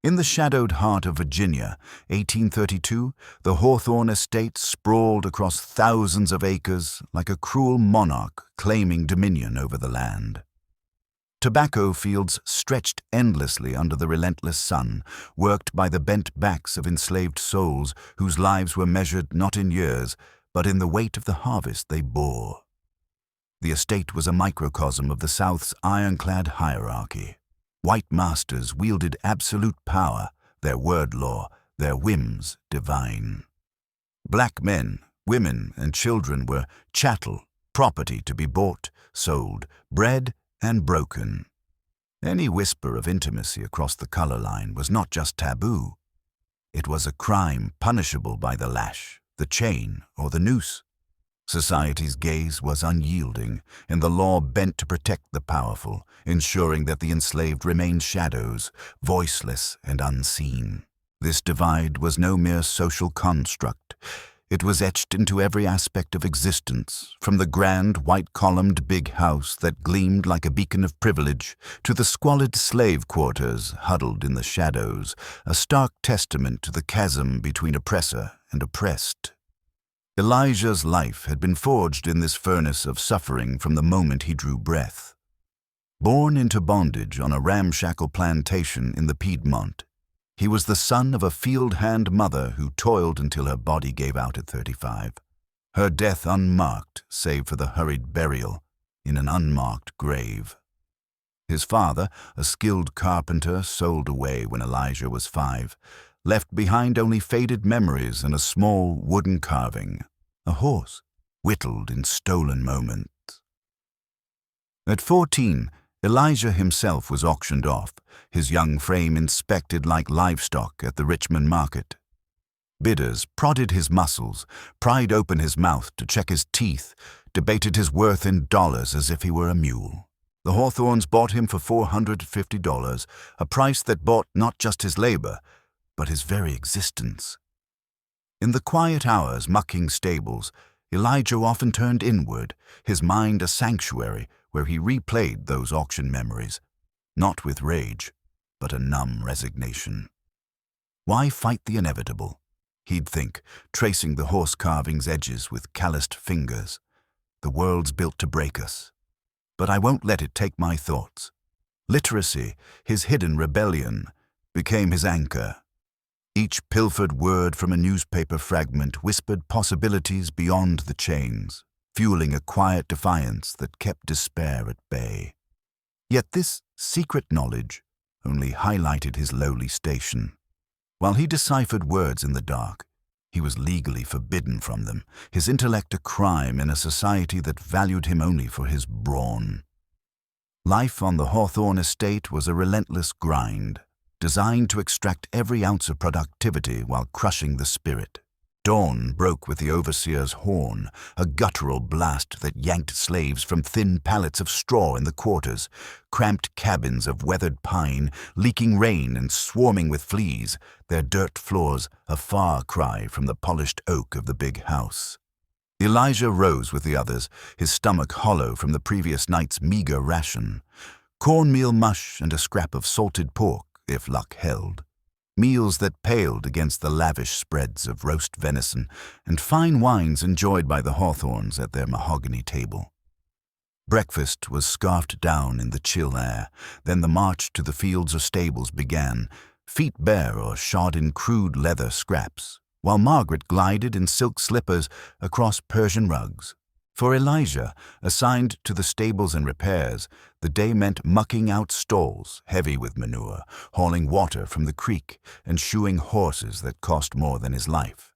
In the shadowed heart of Virginia, 1832, the Hawthorne estate sprawled across thousands of acres like a cruel monarch claiming dominion over the land. Tobacco fields stretched endlessly under the relentless sun, worked by the bent backs of enslaved souls whose lives were measured not in years, but in the weight of the harvest they bore. The estate was a microcosm of the South's ironclad hierarchy. White masters wielded absolute power, their word law, their whims divine. Black men, women, and children were chattel, property to be bought, sold, bred, and broken. Any whisper of intimacy across the color line was not just taboo. It was a crime punishable by the lash, the chain, or the noose. Society's gaze was unyielding, and the law bent to protect the powerful, ensuring that the enslaved remained shadows, voiceless and unseen. This divide was no mere social construct. It was etched into every aspect of existence, from the grand, white-columned big house that gleamed like a beacon of privilege to the squalid slave quarters huddled in the shadows, a stark testament to the chasm between oppressor and oppressed. Elijah's life had been forged in this furnace of suffering from the moment he drew breath. Born into bondage on a ramshackle plantation in the Piedmont, he was the son of a field-hand mother who toiled until her body gave out at 35, her death unmarked save for the hurried burial in an unmarked grave. His father, a skilled carpenter, sold away when Elijah was 5, left behind only faded memories and a small wooden carving, a horse, whittled in stolen moments. At 14, Elijah himself was auctioned off, his young frame inspected like livestock at the Richmond market. Bidders prodded his muscles, pried open his mouth to check his teeth, debated his worth in dollars as if he were a mule. The Hawthornes bought him for $450, a price that bought not just his labor, but his very existence. In the quiet hours mucking stables, Elijah often turned inward, his mind a sanctuary where he replayed those auction memories, not with rage, but a numb resignation. Why fight the inevitable? He'd think, tracing the horse carving's edges with calloused fingers. The world's built to break us, but I won't let it take my thoughts. Literacy, his hidden rebellion, became his anchor. Each pilfered word from a newspaper fragment whispered possibilities beyond the chains, fueling a quiet defiance that kept despair at bay. Yet this secret knowledge only highlighted his lowly station. While he deciphered words in the dark, he was legally forbidden from them, his intellect a crime in a society that valued him only for his brawn. Life on the Hawthorne estate was a relentless grind, designed to extract every ounce of productivity while crushing the spirit. Dawn broke with the overseer's horn, a guttural blast that yanked slaves from thin pallets of straw in the quarters, cramped cabins of weathered pine, leaking rain and swarming with fleas, their dirt floors a far cry from the polished oak of the big house. Elijah rose with the others, his stomach hollow from the previous night's meager ration. Cornmeal mush and a scrap of salted pork, if luck held. Meals that paled against the lavish spreads of roast venison and fine wines enjoyed by the Hawthornes at their mahogany table. Breakfast was scarfed down in the chill air, then the march to the fields or stables began, feet bare or shod in crude leather scraps, while Margaret glided in silk slippers across Persian rugs. For Elijah, assigned to the stables and repairs, the day meant mucking out stalls heavy with manure, hauling water from the creek, and shoeing horses that cost more than his life.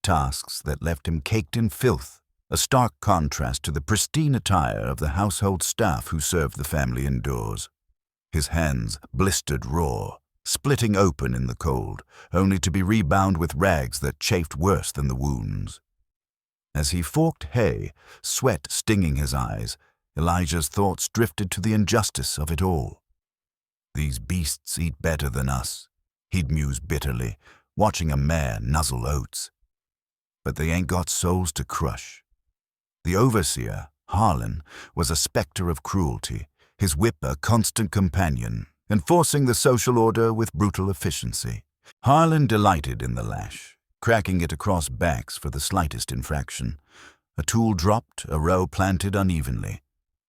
Tasks that left him caked in filth, a stark contrast to the pristine attire of the household staff who served the family indoors. His hands blistered raw, splitting open in the cold, only to be rebound with rags that chafed worse than the wounds. As he forked hay, sweat stinging his eyes, Elijah's thoughts drifted to the injustice of it all. "These beasts eat better than us," he'd muse bitterly, watching a mare nuzzle oats. "But they ain't got souls to crush." The overseer, Harlan, was a specter of cruelty, his whip a constant companion, enforcing the social order with brutal efficiency. Harlan delighted in the lash, cracking it across backs for the slightest infraction. A tool dropped, a row planted unevenly.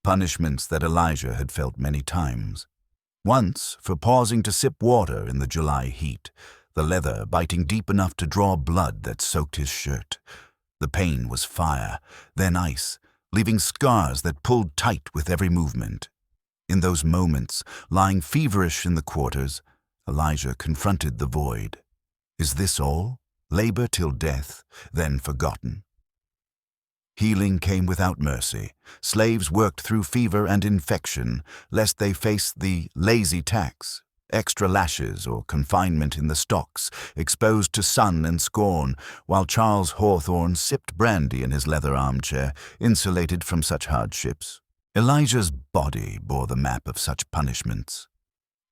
Punishments that Elijah had felt many times. Once, for pausing to sip water in the July heat, the leather biting deep enough to draw blood that soaked his shirt. The pain was fire, then ice, leaving scars that pulled tight with every movement. In those moments, lying feverish in the quarters, Elijah confronted the void. Is this all? Labor till death, then forgotten. Healing came without mercy. Slaves worked through fever and infection, lest they face the lazy tax, extra lashes or confinement in the stocks, exposed to sun and scorn, while Charles Hawthorne sipped brandy in his leather armchair, insulated from such hardships. Elijah's body bore the map of such punishments.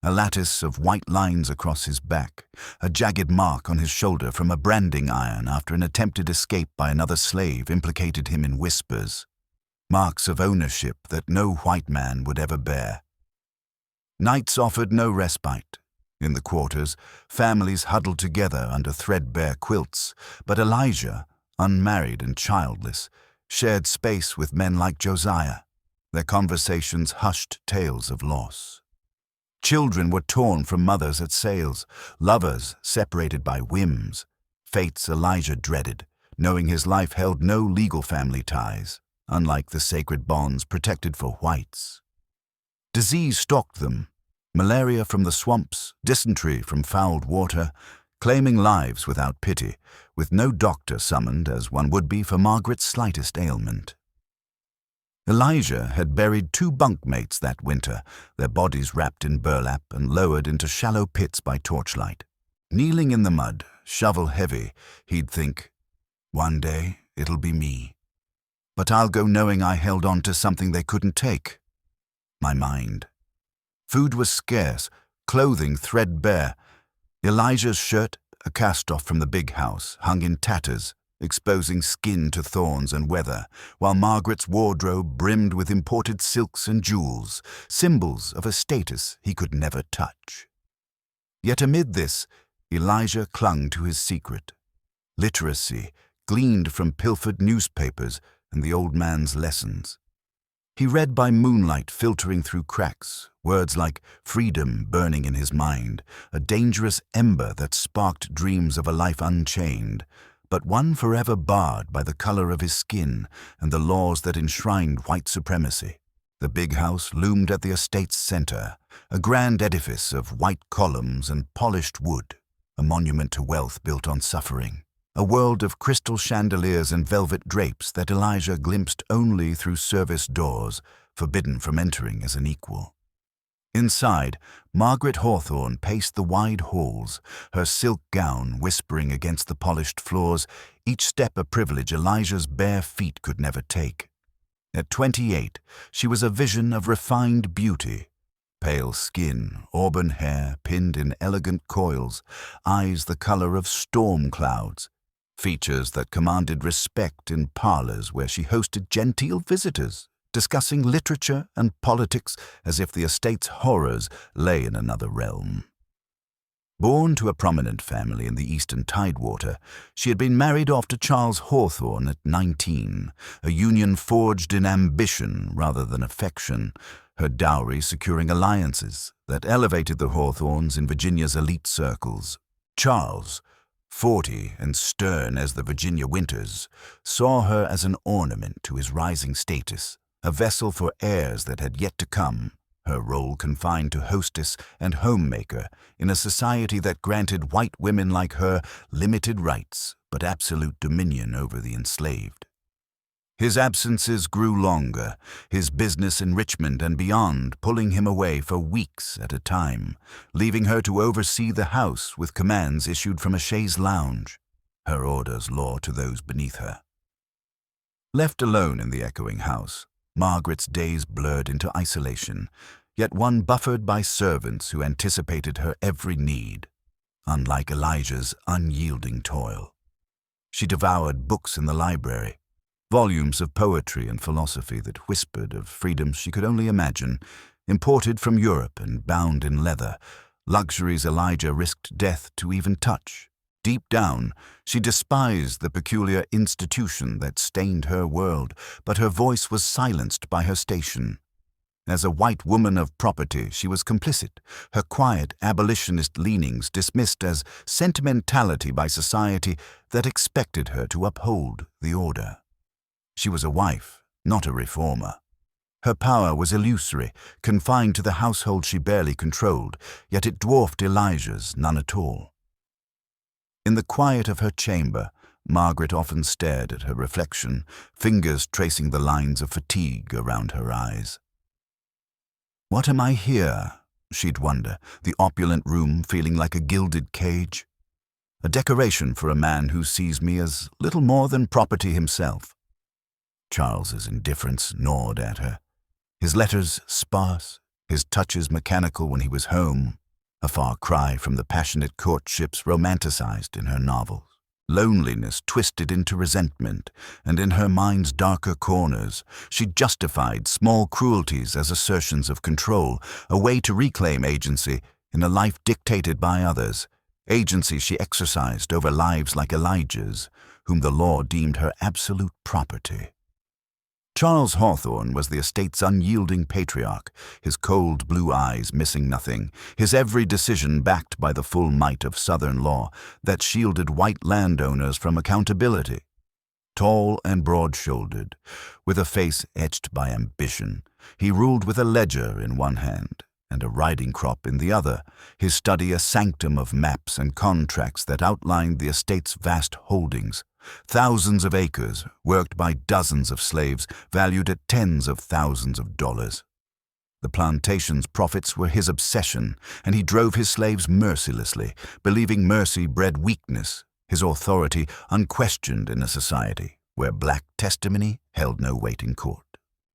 A lattice of white lines across his back, a jagged mark on his shoulder from a branding iron after an attempted escape by another slave implicated him in whispers. Marks of ownership that no white man would ever bear. Nights offered no respite. In the quarters, families huddled together under threadbare quilts, but Elijah, unmarried and childless, shared space with men like Josiah, their conversations hushed tales of loss. Children were torn from mothers at sales, lovers separated by whims, fates Elijah dreaded, knowing his life held no legal family ties, unlike the sacred bonds protected for whites. Disease stalked them, malaria from the swamps, dysentery from fouled water, claiming lives without pity, with no doctor summoned as one would be for Margaret's slightest ailment. Elijah had buried 2 bunkmates that winter, their bodies wrapped in burlap and lowered into shallow pits by torchlight. Kneeling in the mud, shovel heavy, he'd think, one day it'll be me. But I'll go knowing I held on to something they couldn't take. My mind. Food was scarce, clothing threadbare. Elijah's shirt, a cast-off from the big house, hung in tatters, exposing skin to thorns and weather, while Margaret's wardrobe brimmed with imported silks and jewels, symbols of a status he could never touch. Yet amid this, Elijah clung to his secret. Literacy, gleaned from pilfered newspapers and the old man's lessons. He read by moonlight filtering through cracks, words like freedom burning in his mind, a dangerous ember that sparked dreams of a life unchained, but one forever barred by the color of his skin and the laws that enshrined white supremacy. The big house loomed at the estate's center, a grand edifice of white columns and polished wood, a monument to wealth built on suffering, a world of crystal chandeliers and velvet drapes that Elijah glimpsed only through service doors, forbidden from entering as an equal. Inside, Margaret Hawthorne paced the wide halls, her silk gown whispering against the polished floors, each step a privilege Elijah's bare feet could never take. At 28, she was a vision of refined beauty. Pale skin, auburn hair pinned in elegant coils, eyes the color of storm clouds, features that commanded respect in parlors where she hosted genteel visitors, discussing literature and politics as if the estate's horrors lay in another realm. Born to a prominent family in the eastern Tidewater, she had been married off to Charles Hawthorne at 19, a union forged in ambition rather than affection, her dowry securing alliances that elevated the Hawthornes in Virginia's elite circles. Charles, 40 and stern as the Virginia winters, saw her as an ornament to his rising status, a vessel for heirs that had yet to come, her role confined to hostess and homemaker in a society that granted white women like her limited rights but absolute dominion over the enslaved. His absences grew longer, his business in Richmond and beyond pulling him away for weeks at a time, leaving her to oversee the house with commands issued from a chaise lounge, her orders law to those beneath her. Left alone in the echoing house, Margaret's days blurred into isolation, yet one buffered by servants who anticipated her every need, unlike Elijah's unyielding toil. She devoured books in the library, volumes of poetry and philosophy that whispered of freedoms she could only imagine, imported from Europe and bound in leather, luxuries Elijah risked death to even touch. Deep down, she despised the peculiar institution that stained her world, but her voice was silenced by her station. As a white woman of property, she was complicit, her quiet abolitionist leanings dismissed as sentimentality by society that expected her to uphold the order. She was a wife, not a reformer. Her power was illusory, confined to the household she barely controlled, yet it dwarfed Elijah's none at all. In the quiet of her chamber, Margaret often stared at her reflection, fingers tracing the lines of fatigue around her eyes. "What am I here?" she'd wonder, the opulent room feeling like a gilded cage. A decoration for a man who sees me as little more than property himself. Charles's indifference gnawed at her. His letters sparse, his touches mechanical when he was home, a far cry from the passionate courtships romanticized in her novels. Loneliness twisted into resentment, and in her mind's darker corners, she justified small cruelties as assertions of control, a way to reclaim agency in a life dictated by others, agency she exercised over lives like Elijah's, whom the law deemed her absolute property. Charles Hawthorne was the estate's unyielding patriarch, his cold blue eyes missing nothing, his every decision backed by the full might of Southern law that shielded white landowners from accountability. Tall and broad-shouldered, with a face etched by ambition, he ruled with a ledger in one hand and a riding crop in the other, his study a sanctum of maps and contracts that outlined the estate's vast holdings. Thousands of acres, worked by dozens of slaves, valued at tens of thousands of dollars. The plantation's profits were his obsession, and he drove his slaves mercilessly, believing mercy bred weakness, his authority unquestioned in a society where black testimony held no weight in court.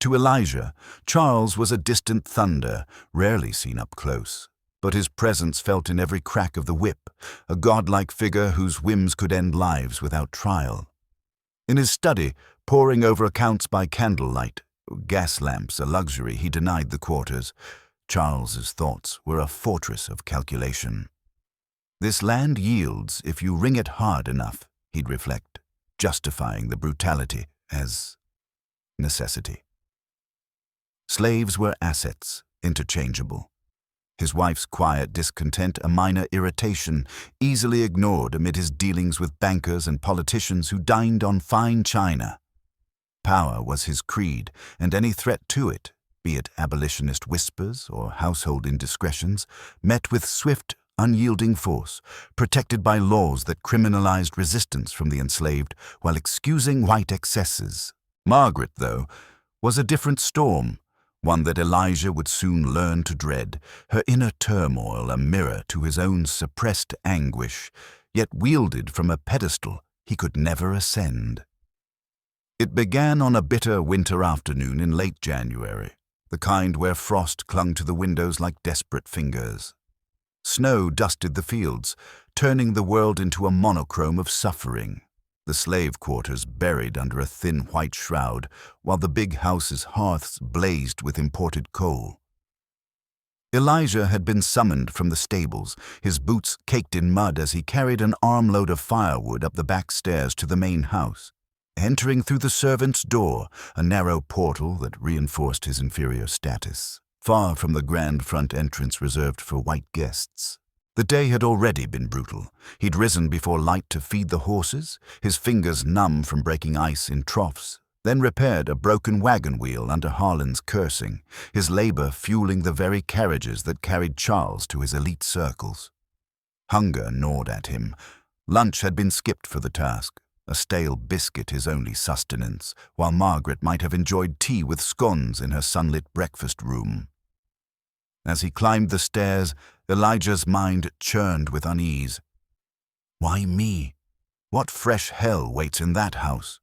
To Elijah, Charles was a distant thunder, rarely seen up close, but his presence felt in every crack of the whip, a godlike figure whose whims could end lives without trial. In his study, poring over accounts by candlelight, gas lamps a luxury he denied the quarters, Charles's thoughts were a fortress of calculation. "This land yields if you wring it hard enough," he'd reflect, justifying the brutality as necessity. Slaves were assets, interchangeable. His wife's quiet discontent a minor irritation, easily ignored amid his dealings with bankers and politicians who dined on fine china. Power was his creed, and any threat to it, be it abolitionist whispers or household indiscretions, met with swift, unyielding force, protected by laws that criminalized resistance from the enslaved while excusing white excesses. Margaret, though, was a different storm, one that Elijah would soon learn to dread, her inner turmoil a mirror to his own suppressed anguish, yet wielded from a pedestal he could never ascend. It began on a bitter winter afternoon in late January, the kind where frost clung to the windows like desperate fingers. Snow dusted the fields, turning the world into a monochrome of suffering. The slave quarters buried under a thin white shroud, while the big house's hearths blazed with imported coal. Elijah had been summoned from the stables, his boots caked in mud as he carried an armload of firewood up the back stairs to the main house. Entering through the servant's door, a narrow portal that reinforced his inferior status, far from the grand front entrance reserved for white guests. The day had already been brutal. He'd risen before light to feed the horses, his fingers numb from breaking ice in troughs, then repaired a broken wagon wheel under Harlan's cursing, his labor fueling the very carriages that carried Charles to his elite circles. Hunger gnawed at him. Lunch had been skipped for the task, a stale biscuit his only sustenance, while Margaret might have enjoyed tea with scones in her sunlit breakfast room. As he climbed the stairs, Elijah's mind churned with unease. Why me? What fresh hell waits in that house?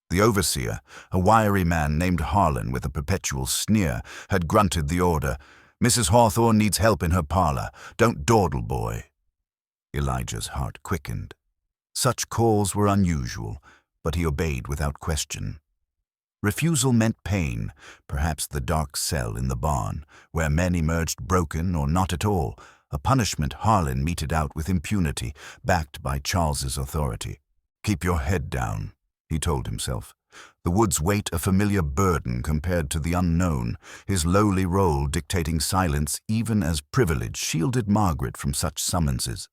The overseer, a wiry man named Harlan with a perpetual sneer, had grunted the order, "Mrs. Hawthorne needs help in her parlor. Don't dawdle, boy." Elijah's heart quickened. Such calls were unusual, but he obeyed without question. Refusal meant pain, perhaps the dark cell in the barn, where men emerged broken or not at all, a punishment Harlan meted out with impunity, backed by Charles's authority. "Keep your head down," he told himself. The wood's weight a familiar burden compared to the unknown, his lowly role dictating silence even as privilege shielded Margaret from such summonses.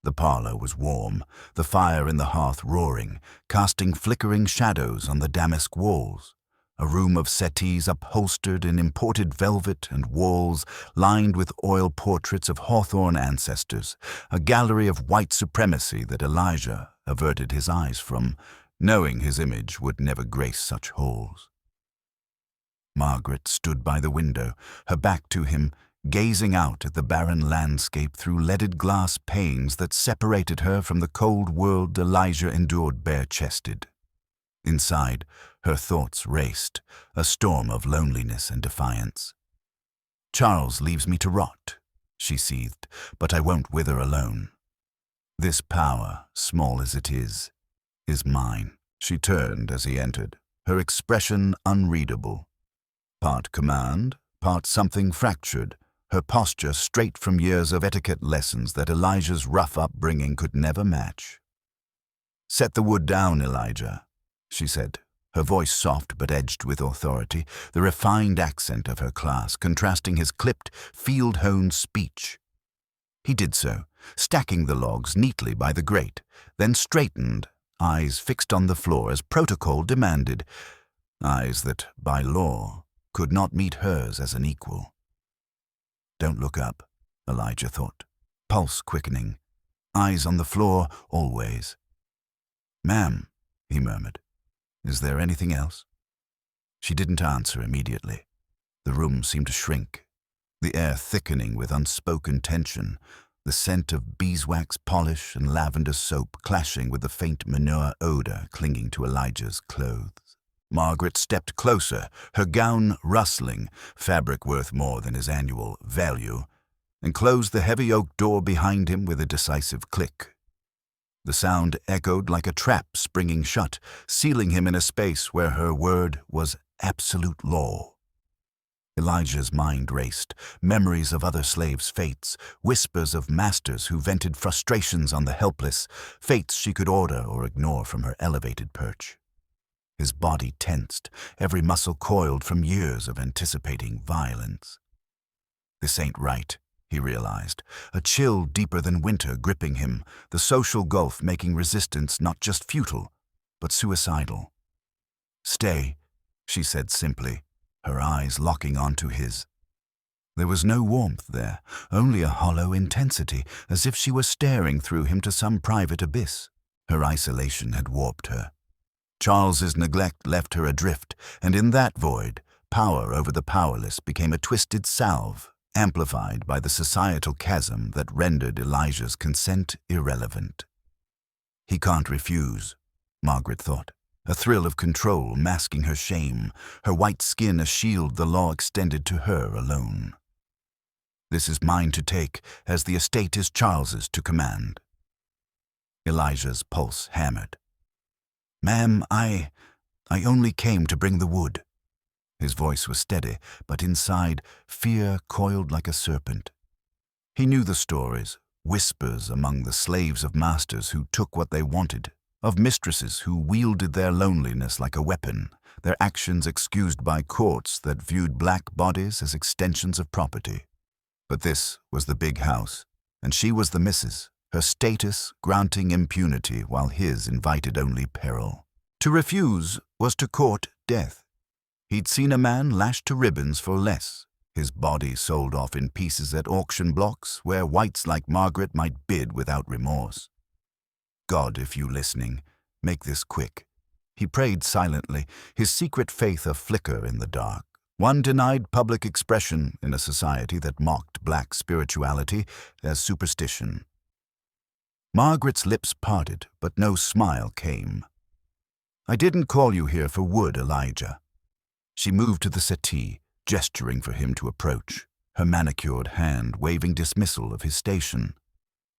The parlor was warm, the fire in the hearth roaring, casting flickering shadows on the damask walls. A room of settees upholstered in imported velvet and walls lined with oil portraits of Hawthorne ancestors, a gallery of white supremacy that Elijah averted his eyes from, knowing his image would never grace such halls. Margaret stood by the window, her back to him, gazing out at the barren landscape through leaded glass panes that separated her from the cold world Elijah endured bare-chested. Inside, her thoughts raced, a storm of loneliness and defiance. "Charles leaves me to rot," she seethed, "but I won't wither alone. This power, small as it is mine." She turned as he entered, her expression unreadable. Part command, part something fractured, her posture straight from years of etiquette lessons that Elijah's rough upbringing could never match. "Set the wood down, Elijah," she said, her voice soft but edged with authority, the refined accent of her class contrasting his clipped, field-honed speech. He did so, stacking the logs neatly by the grate, then straightened, eyes fixed on the floor as protocol demanded, eyes that, by law, could not meet hers as an equal. "Don't look up," Elijah thought, pulse quickening, eyes on the floor always. "Ma'am," he murmured, "is there anything else?" She didn't answer immediately. The room seemed to shrink, the air thickening with unspoken tension, the scent of beeswax polish and lavender soap clashing with the faint manure odor clinging to Elijah's clothes. Margaret stepped closer, her gown rustling, fabric worth more than his annual value, and closed the heavy oak door behind him with a decisive click. The sound echoed like a trap springing shut, sealing him in a space where her word was absolute law. Elijah's mind raced, memories of other slaves' fates, whispers of masters who vented frustrations on the helpless, fates she could order or ignore from her elevated perch. His body tensed, every muscle coiled from years of anticipating violence. This ain't right, he realized, a chill deeper than winter gripping him, the social gulf making resistance not just futile, but suicidal. "Stay," she said simply, her eyes locking onto his. There was no warmth there, only a hollow intensity, as if she were staring through him to some private abyss. Her isolation had warped her. Charles's neglect left her adrift, and in that void, power over the powerless became a twisted salve, amplified by the societal chasm that rendered Elijah's consent irrelevant. He can't refuse, Margaret thought, a thrill of control masking her shame, her white skin a shield the law extended to her alone. This is mine to take, as the estate is Charles's to command. Elijah's pulse hammered. "Ma'am, I only came to bring the wood." His voice was steady, but inside, fear coiled like a serpent. He knew the stories, whispers among the slaves of masters who took what they wanted, of mistresses who wielded their loneliness like a weapon, their actions excused by courts that viewed black bodies as extensions of property. But this was the big house, and she was the missus, her status granting impunity while his invited only peril. To refuse was to court death. He'd seen a man lashed to ribbons for less, his body sold off in pieces at auction blocks where whites like Margaret might bid without remorse. God, if you listening, make this quick. He prayed silently, his secret faith a flicker in the dark, one denied public expression in a society that mocked black spirituality as superstition. Margaret's lips parted, but no smile came. "I didn't call you here for wood, Elijah." She moved to the settee, gesturing for him to approach, her manicured hand waving dismissal of his station.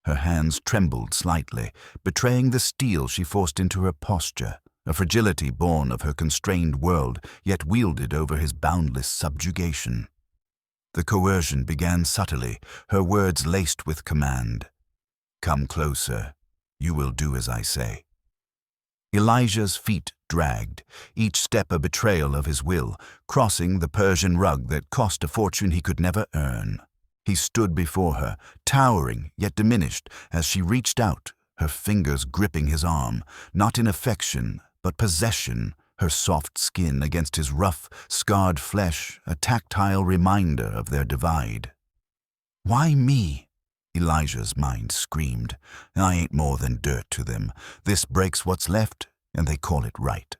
Her hands trembled slightly, betraying the steel she forced into her posture, a fragility born of her constrained world, yet wielded over his boundless subjugation. The coercion began subtly, her words laced with command. "Come closer. You will do as I say." Elijah's feet dragged, each step a betrayal of his will, crossing the Persian rug that cost a fortune he could never earn. He stood before her, towering yet diminished, as she reached out, her fingers gripping his arm, not in affection, but possession, her soft skin against his rough, scarred flesh, a tactile reminder of their divide. "Why me?" Elijah's mind screamed. "I ain't more than dirt to them. This breaks what's left, and they call it right."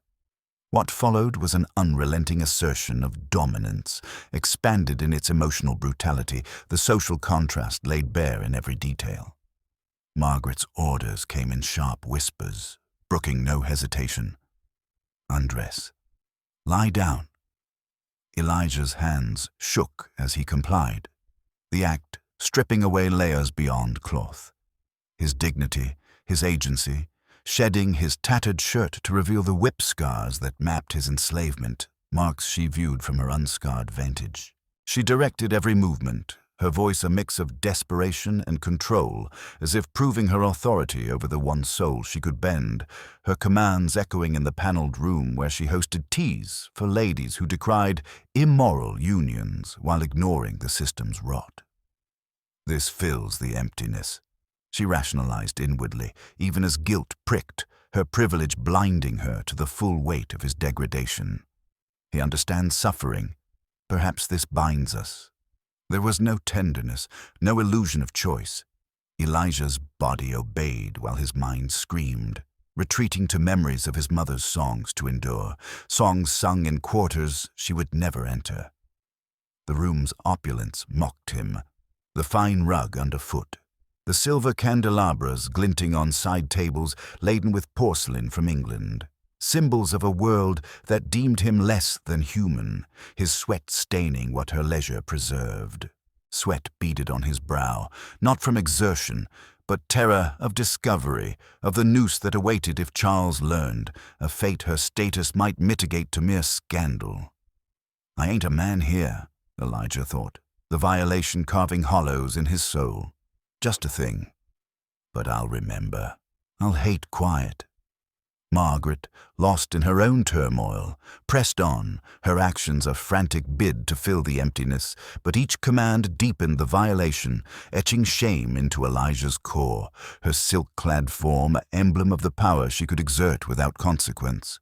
What followed was an unrelenting assertion of dominance, expanded in its emotional brutality, the social contrast laid bare in every detail. Margaret's orders came in sharp whispers, brooking no hesitation. "Undress. Lie down." Elijah's hands shook as he complied, the act stripping away layers beyond cloth. His dignity, his agency, shedding his tattered shirt to reveal the whip scars that mapped his enslavement, marks she viewed from her unscarred vantage. She directed every movement, her voice a mix of desperation and control, as if proving her authority over the one soul she could bend, her commands echoing in the paneled room where she hosted teas for ladies who decried immoral unions while ignoring the system's rot. "This fills the emptiness," she rationalized inwardly, even as guilt pricked, her privilege blinding her to the full weight of his degradation. "He understands suffering. Perhaps this binds us." There was no tenderness, no illusion of choice. Elijah's body obeyed while his mind screamed, retreating to memories of his mother's songs to endure, songs sung in quarters she would never enter. The room's opulence mocked him, the fine rug underfoot, the silver candelabras glinting on side tables laden with porcelain from England, symbols of a world that deemed him less than human, his sweat staining what her leisure preserved. Sweat beaded on his brow, not from exertion, but terror of discovery, of the noose that awaited if Charles learned, a fate her status might mitigate to mere scandal. "I ain't a man here," Elijah thought, the violation carving hollows in his soul. "Just a thing. But I'll remember. I'll hate quiet." Margaret, lost in her own turmoil, pressed on, her actions a frantic bid to fill the emptiness, but each command deepened the violation, etching shame into Elijah's core, her silk-clad form an emblem of the power she could exert without consequence.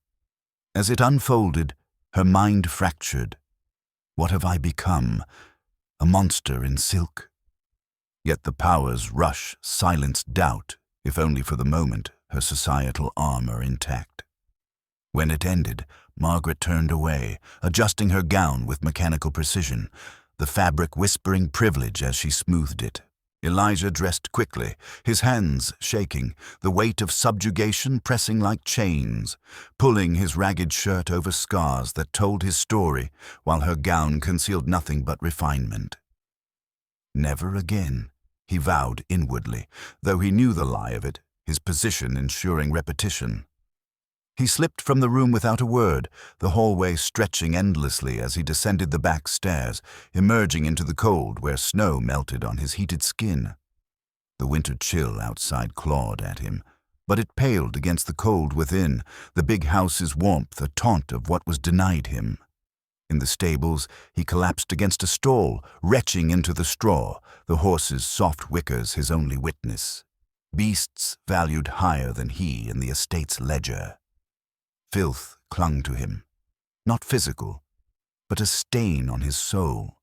As it unfolded, her mind fractured. What have I become? A monster in silk? Yet the power's rush silenced doubt, if only for the moment, her societal armor intact. When it ended, Margaret turned away, adjusting her gown with mechanical precision, the fabric whispering privilege as she smoothed it. Elijah dressed quickly, his hands shaking, the weight of subjugation pressing like chains, pulling his ragged shirt over scars that told his story, while her gown concealed nothing but refinement. Never again, he vowed inwardly, though he knew the lie of it, his position ensuring repetition. He slipped from the room without a word, the hallway stretching endlessly as he descended the back stairs, emerging into the cold where snow melted on his heated skin. The winter chill outside clawed at him, but it paled against the cold within, the big house's warmth a taunt of what was denied him. In the stables, he collapsed against a stall, retching into the straw, the horse's soft wickers his only witness. Beasts valued higher than he in the estate's ledger. Filth clung to him, not physical, but a stain on his soul.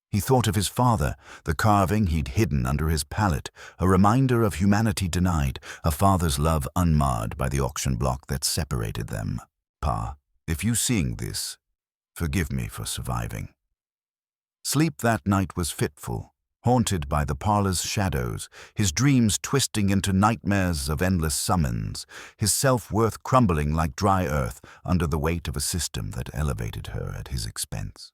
He thought of his father, the carving he'd hidden under his pallet, a reminder of humanity denied, a father's love unmarred by the auction block that separated them. "Pa, if you seeing this, forgive me for surviving." Sleep that night was fitful, haunted by the parlor's shadows, his dreams twisting into nightmares of endless summons, his self-worth crumbling like dry earth under the weight of a system that elevated her at his expense.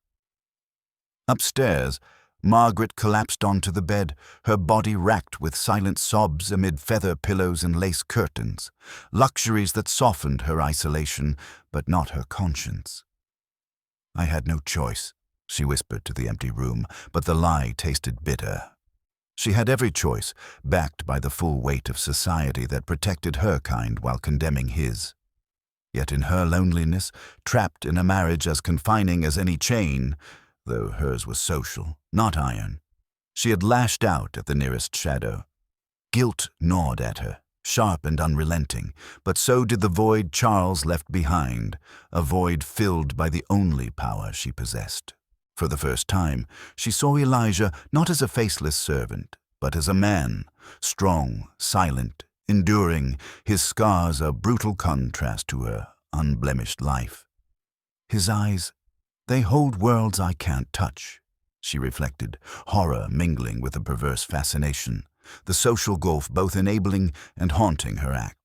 Upstairs, Margaret collapsed onto the bed, her body racked with silent sobs amid feather pillows and lace curtains, luxuries that softened her isolation, but not her conscience. "I had no choice," she whispered to the empty room, but the lie tasted bitter. She had every choice, backed by the full weight of society that protected her kind while condemning his. Yet in her loneliness, trapped in a marriage as confining as any chain, though hers was social, not iron, she had lashed out at the nearest shadow. Guilt gnawed at her, sharp and unrelenting, but so did the void Charles left behind, a void filled by the only power she possessed. For the first time, she saw Elijah not as a faceless servant, but as a man, strong, silent, enduring, his scars a brutal contrast to her unblemished life. His eyes, they hold worlds I can't touch, she reflected, horror mingling with a perverse fascination, the social gulf both enabling and haunting her act.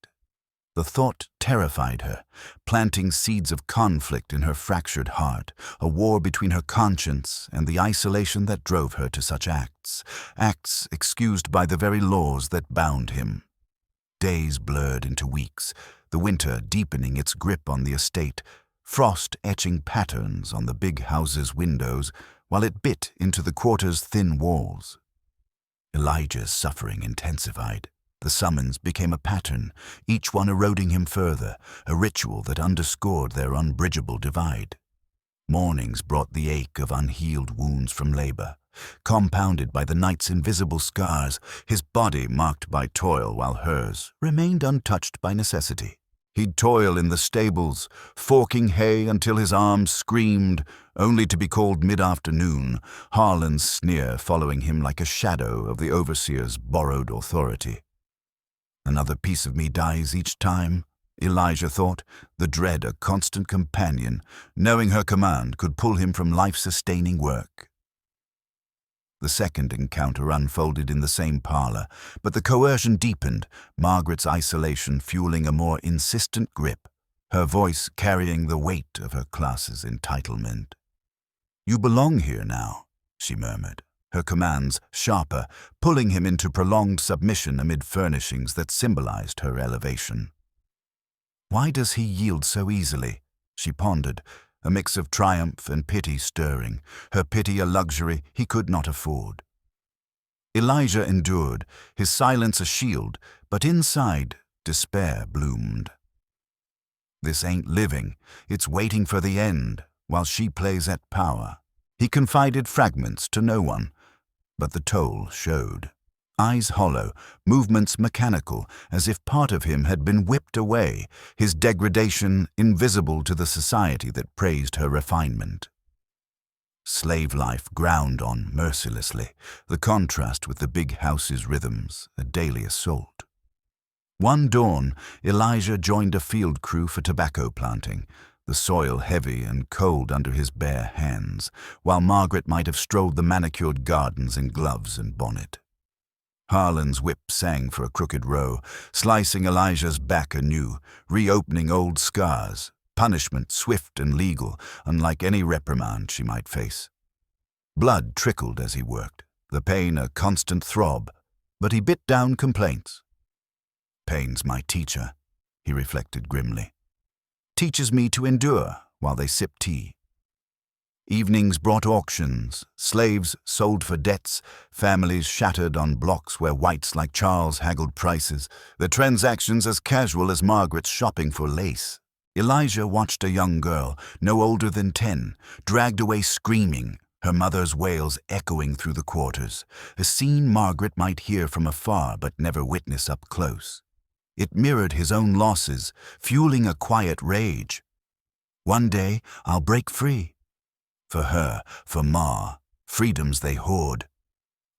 The thought terrified her, planting seeds of conflict in her fractured heart, a war between her conscience and the isolation that drove her to such acts excused by the very laws that bound him. Days blurred into weeks, the winter deepening its grip on the estate, frost etching patterns on the big house's windows while it bit into the quarter's thin walls. Elijah's suffering intensified. The summons became a pattern, each one eroding him further, a ritual that underscored their unbridgeable divide. Mornings brought the ache of unhealed wounds from labor, compounded by the night's invisible scars, his body marked by toil while hers remained untouched by necessity. He'd toil in the stables, forking hay until his arms screamed, only to be called mid-afternoon, Harlan's sneer following him like a shadow of the overseer's borrowed authority. Another piece of me dies each time, Elijah thought, the dread a constant companion, knowing her command could pull him from life-sustaining work. The second encounter unfolded in the same parlor, but the coercion deepened, Margaret's isolation fueling a more insistent grip, her voice carrying the weight of her class's entitlement. "You belong here now," she murmured, her commands sharper, pulling him into prolonged submission amid furnishings that symbolized her elevation. Why does he yield so easily? She pondered, a mix of triumph and pity stirring, her pity a luxury he could not afford. Elijah endured, his silence a shield, but inside, despair bloomed. "This ain't living, it's waiting for the end, while she plays at power." He confided fragments to no one, but the toll showed. Eyes hollow, movements mechanical, as if part of him had been whipped away, his degradation invisible to the society that praised her refinement. Slave life ground on mercilessly, the contrast with the big house's rhythms, a daily assault. One dawn, Elijah joined a field crew for tobacco planting, the soil heavy and cold under his bare hands, while Margaret might have strolled the manicured gardens in gloves and bonnet. Harlan's whip sang for a crooked row, slicing Elijah's back anew, reopening old scars, punishment swift and legal, unlike any reprimand she might face. Blood trickled as he worked, the pain a constant throb, but he bit down complaints. "Pain's my teacher," he reflected grimly. "Teaches me to endure while they sip tea." Evenings brought auctions, slaves sold for debts, families shattered on blocks where whites like Charles haggled prices, the transactions as casual as Margaret's shopping for lace. Elijah watched a young girl, no older than 10, dragged away screaming, her mother's wails echoing through the quarters, a scene Margaret might hear from afar but never witness up close. It mirrored his own losses, fueling a quiet rage. "One day I'll break free." For her, for Ma, freedoms they hoard.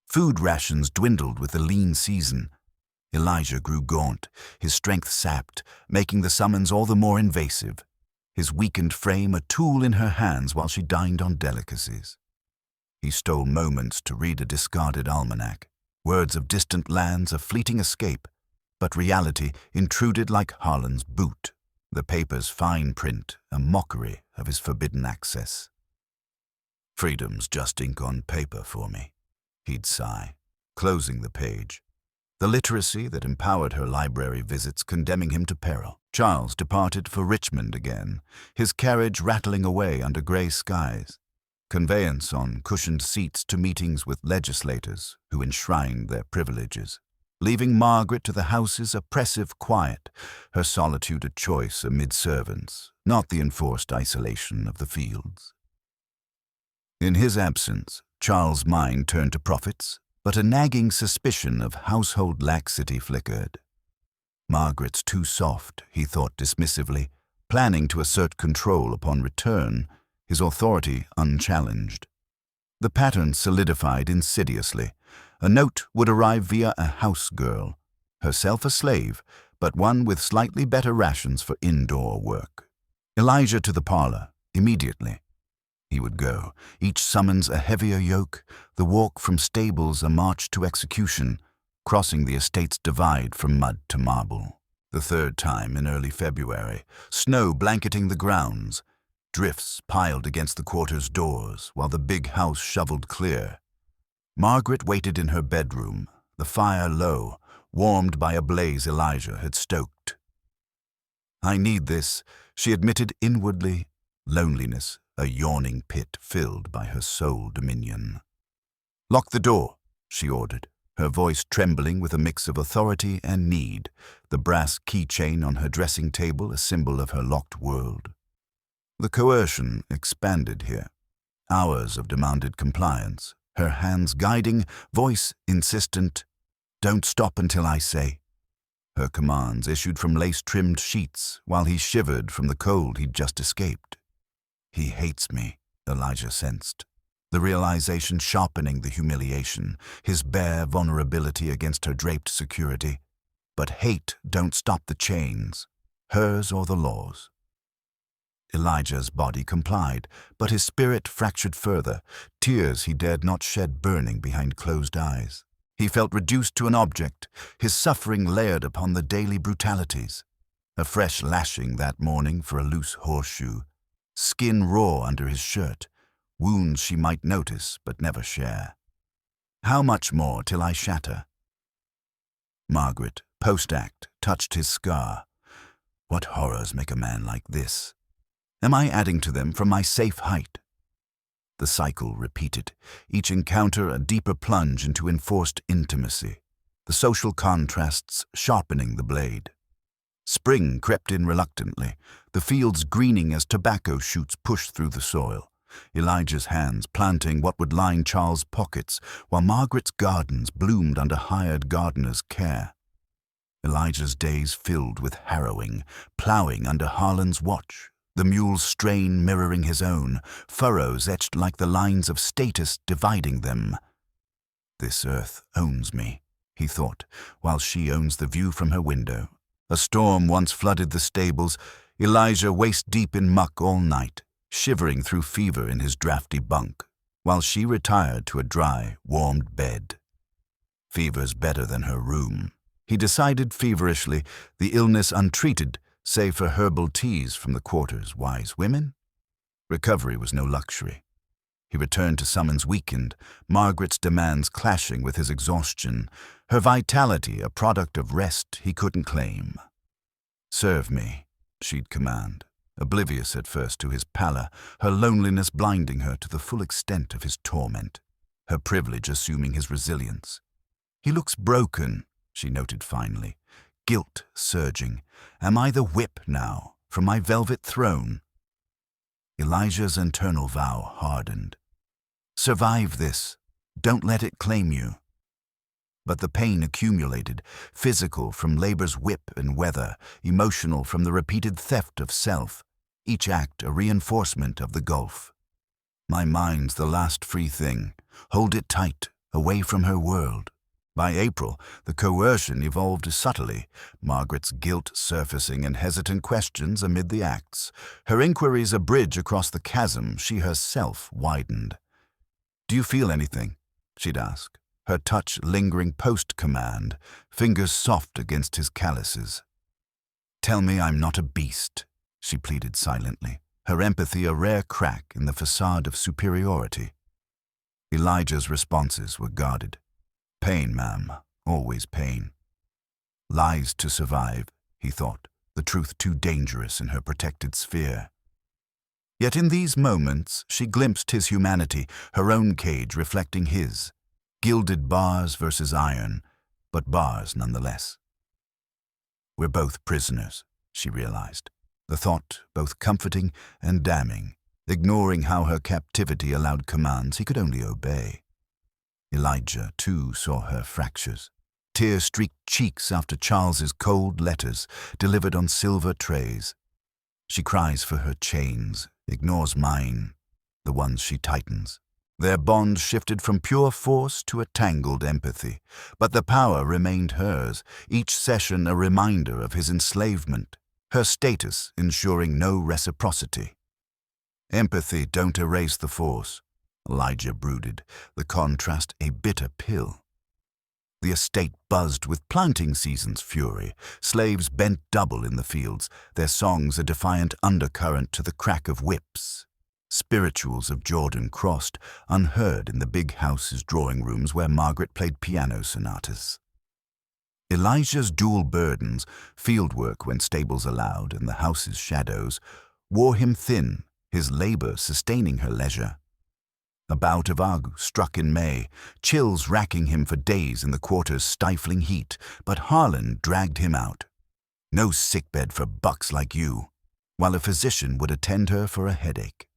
Food rations dwindled with the lean season. Elijah grew gaunt, his strength sapped, making the summons all the more invasive, his weakened frame a tool in her hands while she dined on delicacies. He stole moments to read a discarded almanac, words of distant lands a fleeting escape, but reality intruded like Harlan's boot, the paper's fine print a mockery of his forbidden access. Freedom's just ink on paper for me, he'd sigh, closing the page. The literacy that empowered her library visits condemning him to peril. Charles departed for Richmond again, his carriage rattling away under grey skies. Conveyance on cushioned seats to meetings with legislators who enshrined their privileges, leaving Margaret to the house's oppressive quiet, her solitude a choice amid servants, not the enforced isolation of the fields. In his absence, Charles' mind turned to profits, but a nagging suspicion of household laxity flickered. Margaret's too soft, he thought dismissively, planning to assert control upon return, his authority unchallenged. The pattern solidified insidiously. A note would arrive via a house girl, herself a slave, but one with slightly better rations for indoor work. Elijah to the parlor, immediately. He would go, each summons a heavier yoke, the walk from stables a march to execution, crossing the estate's divide from mud to marble. The third time in early February, snow blanketing the grounds, drifts piled against the quarter's doors while the big house shoveled clear. Margaret waited in her bedroom, the fire low, warmed by a blaze Elijah had stoked. "I need this," she admitted inwardly, loneliness a yawning pit filled by her sole dominion. "Lock the door," she ordered, her voice trembling with a mix of authority and need, the brass keychain on her dressing table a symbol of her locked world. The coercion expanded here. Hours of demanded compliance, her hands guiding, voice insistent, "Don't stop until I say." Her commands issued from lace-trimmed sheets while he shivered from the cold he'd just escaped. He hates me, Elijah sensed, the realization sharpening the humiliation, his bare vulnerability against her draped security. But hate don't stop the chains, hers or the law's. Elijah's body complied, but his spirit fractured further, tears he dared not shed burning behind closed eyes. He felt reduced to an object, his suffering layered upon the daily brutalities. A fresh lashing that morning for a loose horseshoe, skin raw under his shirt, wounds she might notice but never share. How much more till I shatter? Margaret, post-act, touched his scar. What horrors make a man like this? Am I adding to them from my safe height? The cycle repeated, each encounter a deeper plunge into enforced intimacy, the social contrasts sharpening the blade. Spring crept in reluctantly, the fields greening as tobacco shoots pushed through the soil, Elijah's hands planting what would line Charles' pockets, while Margaret's gardens bloomed under hired gardeners' care. Elijah's days filled with harrowing, ploughing under Harlan's watch, the mule's strain mirroring his own, furrows etched like the lines of status dividing them. This earth owns me, he thought, while she owns the view from her window. A storm once flooded the stables, Elijah waist-deep in muck all night, shivering through fever in his drafty bunk, while she retired to a dry, warmed bed. Fever's better than her room, he decided feverishly, the illness untreated, save for herbal teas from the quarter's wise women. Recovery was no luxury. He returned to summons weakened, Margaret's demands clashing with his exhaustion, her vitality a product of rest he couldn't claim. "Serve me," she'd command, oblivious at first to his pallor, her loneliness blinding her to the full extent of his torment, her privilege assuming his resilience. "He looks broken," she noted finally, guilt surging. "Am I the whip now, from my velvet throne?" Elijah's internal vow hardened. "Survive this. Don't let it claim you." But the pain accumulated, physical from labor's whip and weather, emotional from the repeated theft of self, each act a reinforcement of the gulf. My mind's the last free thing. Hold it tight, away from her world. By April, the coercion evolved subtly, Margaret's guilt surfacing and hesitant questions amid the acts, her inquiries a bridge across the chasm she herself widened. "Do you feel anything?" she'd ask, her touch lingering post-command, fingers soft against his calluses. "Tell me I'm not a beast," she pleaded silently, her empathy a rare crack in the facade of superiority. Elijah's responses were guarded. "Pain, ma'am, always pain." Lies to survive, he thought, the truth too dangerous in her protected sphere. Yet in these moments she glimpsed his humanity, her own cage reflecting his. Gilded bars versus iron, but bars nonetheless. "We're both prisoners," she realized, the thought both comforting and damning, ignoring how her captivity allowed commands he could only obey. Elijah, too, saw her fractures. Tear-streaked cheeks after Charles's cold letters delivered on silver trays. She cries for her chains, ignores mine, the ones she tightens. Their bond shifted from pure force to a tangled empathy, but the power remained hers, each session a reminder of his enslavement, her status ensuring no reciprocity. "Empathy don't erase the force," Elijah brooded, the contrast a bitter pill. The estate buzzed with planting season's fury. Slaves bent double in the fields, their songs a defiant undercurrent to the crack of whips. Spirituals of Jordan crossed, unheard in the big house's drawing rooms where Margaret played piano sonatas. Elijah's dual burdens, fieldwork when stables allowed and the house's shadows, wore him thin, his labor sustaining her leisure. A bout of ague struck in May, chills racking him for days in the quarter's stifling heat, but Harlan dragged him out. "No sickbed for bucks like you," while a physician would attend her for a headache.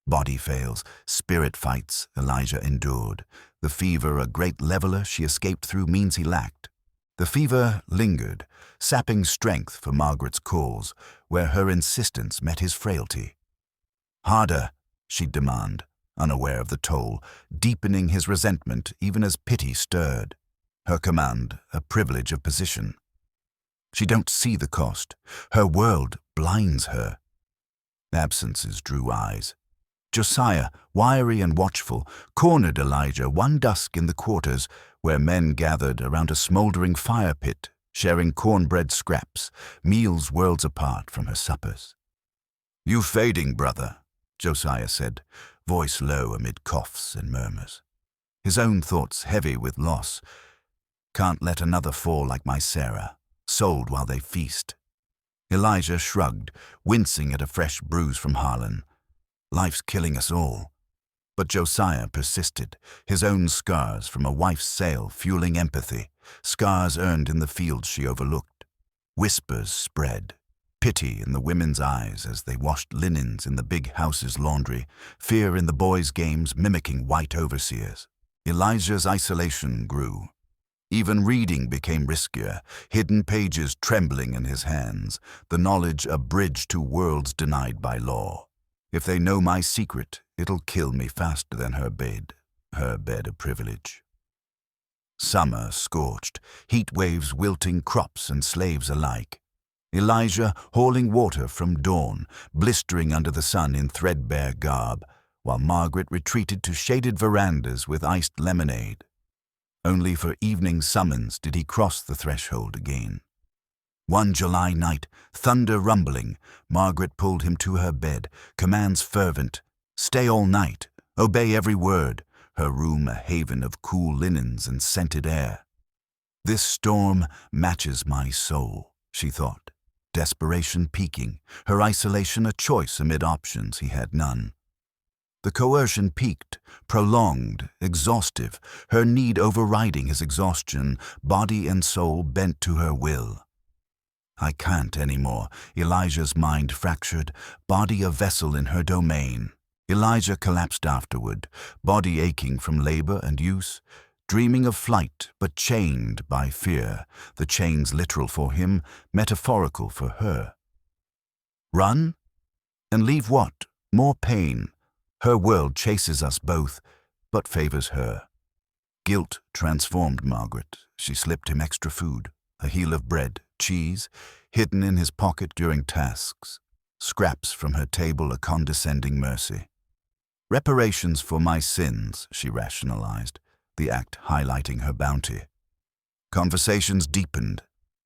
Body fails, spirit fights, Elijah endured. The fever, a great leveler she escaped through, means he lacked. The fever lingered, sapping strength for Margaret's calls, where her insistence met his frailty. "Harder," she'd demand, unaware of the toll, deepening his resentment even as pity stirred. Her command, a privilege of position. She don't see the cost. Her world blinds her. Absences drew eyes. Josiah, wiry and watchful, cornered Elijah one dusk in the quarters where men gathered around a smoldering fire pit, sharing cornbread scraps, meals worlds apart from her suppers. "You fading, brother," Josiah said, voice low amid coughs and murmurs. His own thoughts heavy with loss. "Can't let another fall like my Sarah, sold while they feast." Elijah shrugged, wincing at a fresh bruise from Harlan. "Life's killing us all." But Josiah persisted, his own scars from a wife's sale fueling empathy, scars earned in the fields she overlooked. Whispers spread. Pity in the women's eyes as they washed linens in the big house's laundry, fear in the boys' games mimicking white overseers. Elijah's isolation grew. Even reading became riskier, hidden pages trembling in his hands, the knowledge a bridge to worlds denied by law. "If they know my secret, it'll kill me faster than her bed of privilege." Summer scorched, heat waves wilting crops and slaves alike. Elijah hauling water from dawn, blistering under the sun in threadbare garb, while Margaret retreated to shaded verandas with iced lemonade. Only for evening summons did he cross the threshold again. One July night, thunder rumbling, Margaret pulled him to her bed, commands fervent, "Stay all night, obey every word," her room a haven of cool linens and scented air. "This storm matches my soul," she thought. Desperation peaking, her isolation a choice amid options he had none. The coercion peaked, prolonged, exhaustive, her need overriding his exhaustion, body and soul bent to her will. "I can't anymore," Elijah's mind fractured, body a vessel in her domain. Elijah collapsed afterward, body aching from labor and use, dreaming of flight, but chained by fear, the chains literal for him, metaphorical for her. Run? And leave what? More pain. Her world chases us both, but favors her. Guilt transformed Margaret. She slipped him extra food, a heel of bread, cheese, hidden in his pocket during tasks, scraps from her table a condescending mercy. Reparations for my sins, she rationalized, the act highlighting her bounty. Conversations deepened.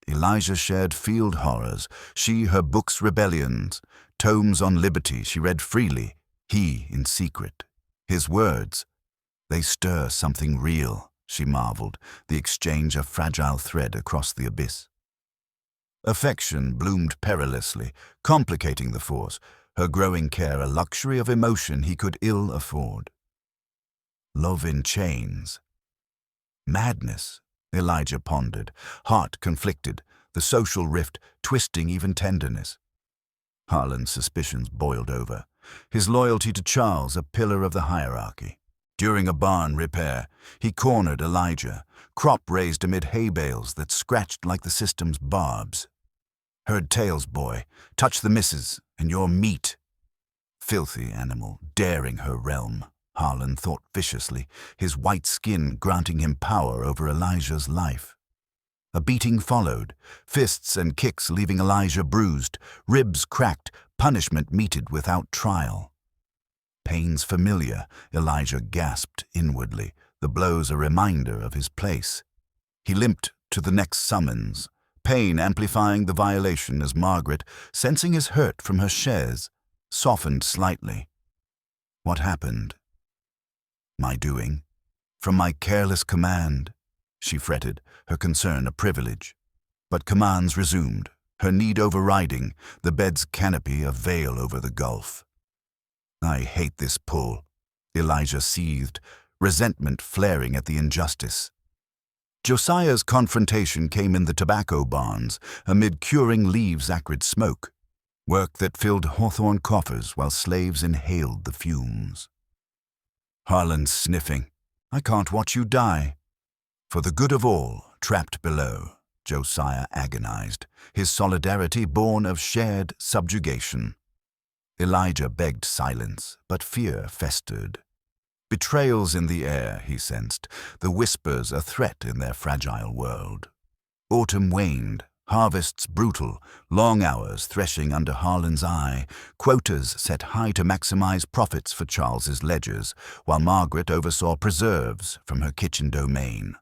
Elijah shared field horrors, she her book's rebellions, tomes on liberty she read freely, he in secret. His words, they stir something real, she marveled, the exchange a fragile thread across the abyss. Affection bloomed perilously, complicating the force, her growing care a luxury of emotion he could ill afford. Love in chains. Madness, Elijah pondered, heart conflicted, the social rift twisting even tenderness. Harlan's suspicions boiled over, his loyalty to Charles a pillar of the hierarchy. During a barn repair, he cornered Elijah, crop raised amid hay bales that scratched like the system's barbs. Heard tales, boy, touch the missus, and you're meat. Filthy animal, daring her realm, Harlan thought viciously, his white skin granting him power over Elijah's life. A beating followed, fists and kicks leaving Elijah bruised, ribs cracked, punishment meted without trial. Pains familiar, Elijah gasped inwardly, the blows a reminder of his place. He limped to the next summons, pain amplifying the violation as Margaret, sensing his hurt from her chaise, softened slightly. What happened? My doing? From my careless command? She fretted, her concern a privilege. But commands resumed, her need overriding, the bed's canopy a veil over the gulf. I hate this pull, Elijah seethed, resentment flaring at the injustice. Josiah's confrontation came in the tobacco barns, amid curing leaves' acrid smoke, work that filled hawthorn coffers while slaves inhaled the fumes. Harlan sniffing, I can't watch you die. For the good of all, trapped below, Josiah agonized, his solidarity born of shared subjugation. Elijah begged silence, but fear festered. Betrayals in the air, he sensed, the whispers a threat in their fragile world. Autumn waned, harvests brutal, long hours threshing under Harlan's eye, quotas set high to maximize profits for Charles's ledgers, while Margaret oversaw preserves from her kitchen domain.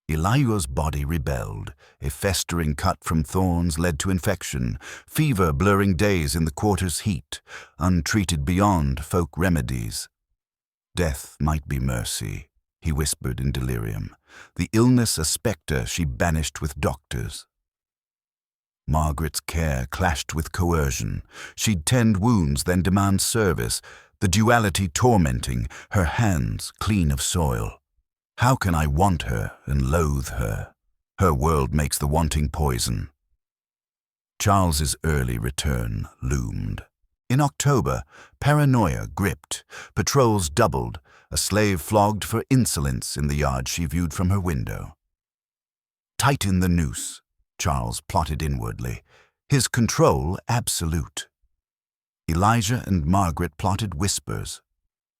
Elijah's body rebelled, a festering cut from thorns led to infection, fever blurring days in the quarter's heat, untreated beyond folk remedies. Death might be mercy, he whispered in delirium, the illness a spectre she banished with doctors. Margaret's care clashed with coercion. She'd tend wounds, then demand service, the duality tormenting, her hands clean of soil. How can I want her and loathe her? Her world makes the wanting poison. Charles's early return loomed. In October, paranoia gripped, patrols doubled, a slave flogged for insolence in the yard she viewed from her window. Tighten the noose, Charles plotted inwardly, his control absolute. Elijah and Margaret plotted whispers.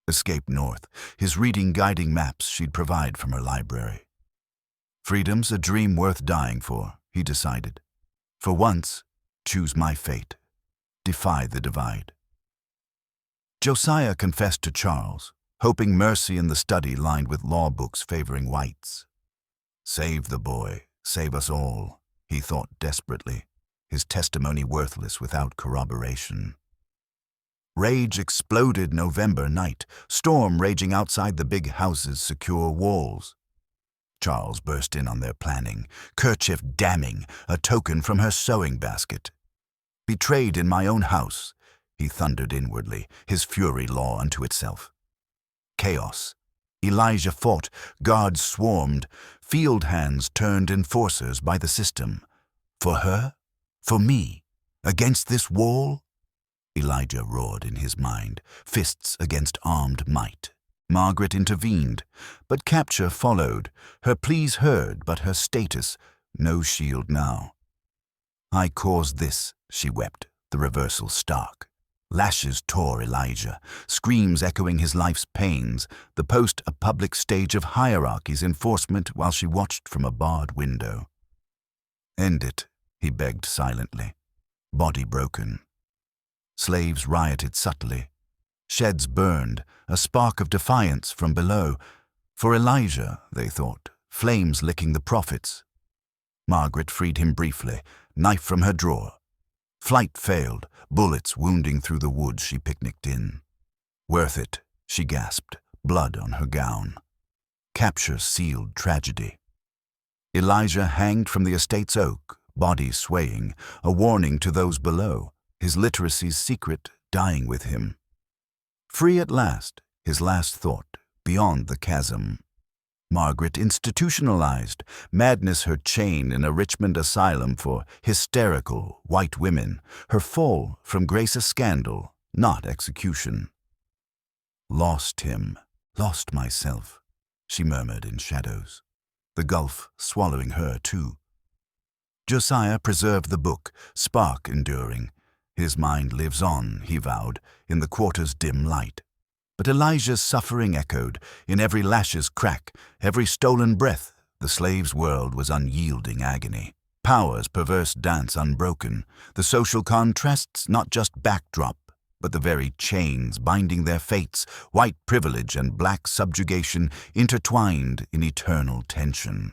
Escape north, his reading guiding maps she'd provide from her library. Freedom's a dream worth dying for, he decided. For once, choose my fate. Defy the divide. Josiah confessed to Charles, hoping mercy in the study lined with law books favoring whites. Save the boy, save us all, he thought desperately, his testimony worthless without corroboration. Rage exploded November night, storm raging outside the big house's secure walls. Charles burst in on their planning, kerchief damning, a token from her sewing basket. Betrayed in my own house, he thundered inwardly, his fury law unto itself. Chaos. Elijah fought, guards swarmed, field hands turned enforcers by the system. For her? For me? Against this wall? Elijah roared in his mind, fists against armed might. Margaret intervened, but capture followed, her pleas heard, but her status no shield now. I caused this, she wept, the reversal stark. Lashes tore Elijah, screams echoing his life's pains, the post a public stage of hierarchy's enforcement while she watched from a barred window. End it, he begged silently, body broken. Slaves rioted subtly. Sheds burned, a spark of defiance from below. For Elijah, they thought, flames licking the prophets. Margaret freed him briefly, knife from her drawer. Flight failed, bullets wounding through the woods she picnicked in. Worth it, she gasped, blood on her gown. Capture sealed tragedy. Elijah hanged from the estate's oak, body swaying, a warning to those below, his literacy's secret dying with him. Free at last, his last thought, beyond the chasm. Margaret institutionalized, madness her chain in a Richmond asylum for hysterical white women, her fall from grace a scandal, not execution. Lost him, lost myself, she murmured in shadows, the gulf swallowing her too. Josiah preserved the book, spark enduring. His mind lives on, he vowed, in the quarter's dim light. But Elijah's suffering echoed, in every lash's crack, every stolen breath, the slave's world was unyielding agony. Power's perverse dance unbroken, the social contrasts not just backdrop, but the very chains binding their fates, white privilege and black subjugation intertwined in eternal tension.